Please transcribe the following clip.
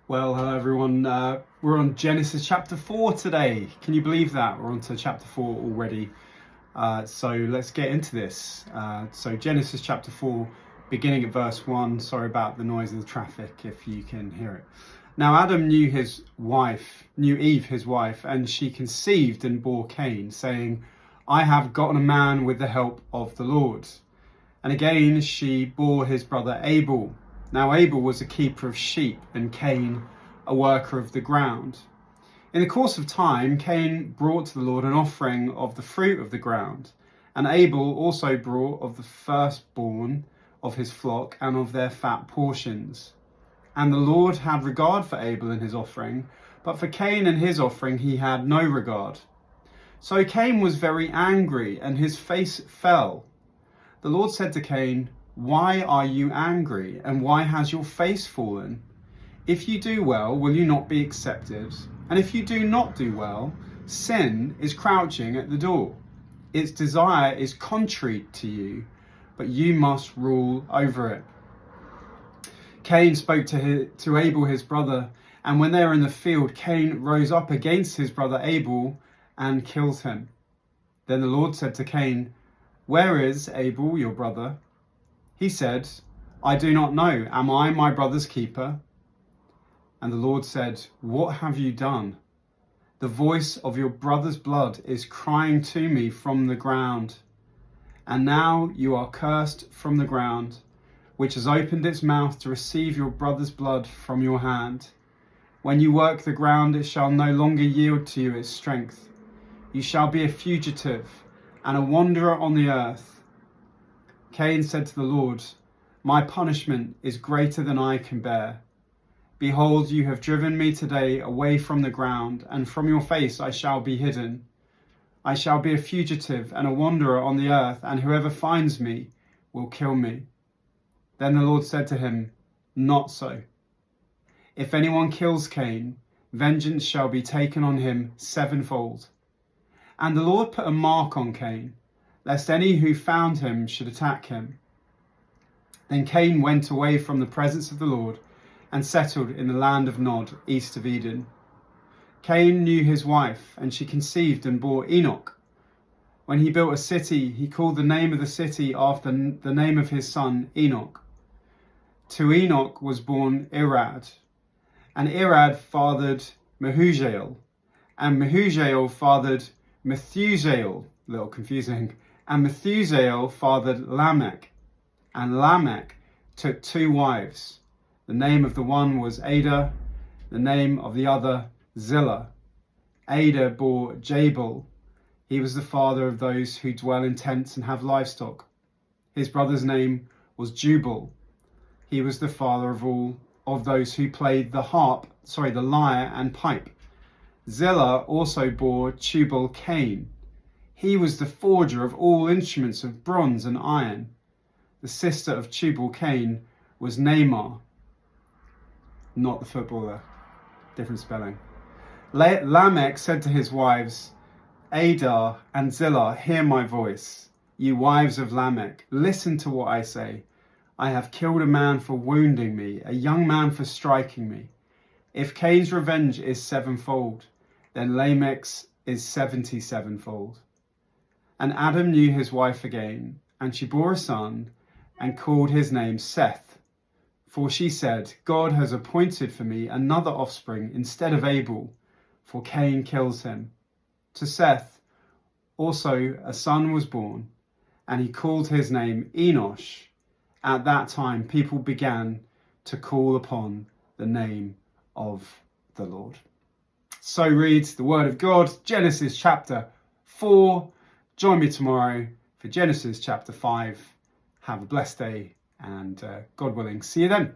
Well, hello everyone. We're on Genesis chapter 4 today. Can you believe that? We're on to chapter 4 already. So let's get into this. So Genesis chapter 4, beginning at verse 1. Sorry about the noise of the traffic if you can hear it. Now Adam knew Eve his wife, and she conceived and bore Cain, saying, I have gotten a man with the help of the Lord. And again she bore his brother Abel. Now Abel was a keeper of sheep, and Cain a worker of the ground. In the course of time, Cain brought to the Lord an offering of the fruit of the ground, and Abel also brought of the firstborn of his flock and of their fat portions. And the Lord had regard for Abel and his offering, but for Cain and his offering he had no regard. So Cain was very angry, and his face fell. The Lord said to Cain, Why are you angry, and why has your face fallen? If you do well, will you not be accepted? And if you do not do well, sin is crouching at the door. Its desire is contrary to you, but you must rule over it. Cain spoke to Abel his brother, and when they were in the field, Cain rose up against his brother Abel and killed him. Then the Lord said to Cain, Where is Abel your brother? He said, I do not know. Am I my brother's keeper? And the Lord said, What have you done? The voice of your brother's blood is crying to me from the ground. And now you are cursed from the ground, which has opened its mouth to receive your brother's blood from your hand. When you work the ground, it shall no longer yield to you its strength. You shall be a fugitive and a wanderer on the earth. Cain said to the Lord, My punishment is greater than I can bear. Behold, you have driven me today away from the ground, and from your face I shall be hidden. I shall be a fugitive and a wanderer on the earth, and whoever finds me will kill me. Then the Lord said to him, Not so. If anyone kills Cain, vengeance shall be taken on him sevenfold. And the Lord put a mark on Cain, lest any who found him should attack him. Then Cain went away from the presence of the Lord and settled in the land of Nod, east of Eden. Cain knew his wife, and she conceived and bore Enoch. When he built a city, he called the name of the city after the name of his son Enoch. To Enoch was born Irad, and Irad fathered Mehujael, and Mehujael fathered Methusael, a little confusing, and Methusael fathered Lamech, and Lamech took 2 wives. The name of the one was Adah, the name of the other Zillah. Adah bore Jabal. He was the father of those who dwell in tents and have livestock. His brother's name was Jubal. He was the father of all of those who played the lyre and pipe. Zillah also bore Tubal-Cain. He was the forger of all instruments of bronze and iron. The sister of Tubal-Cain was Naamah, not the footballer, different spelling. Lamech said to his wives, Adah and Zillah, hear my voice. You wives of Lamech, listen to what I say. I have killed a man for wounding me, a young man for striking me. If Cain's revenge is sevenfold, then Lamech's is 77-fold. And Adam knew his wife again, and she bore a son, and called his name Seth. For she said, God has appointed for me another offspring instead of Abel, for Cain kills him. To Seth also a son was born, and he called his name Enosh. At that time people began to call upon the name of the Lord. So reads the word of God, Genesis chapter 4. Join me tomorrow for Genesis chapter 5. Have a blessed day, and God willing, see you then.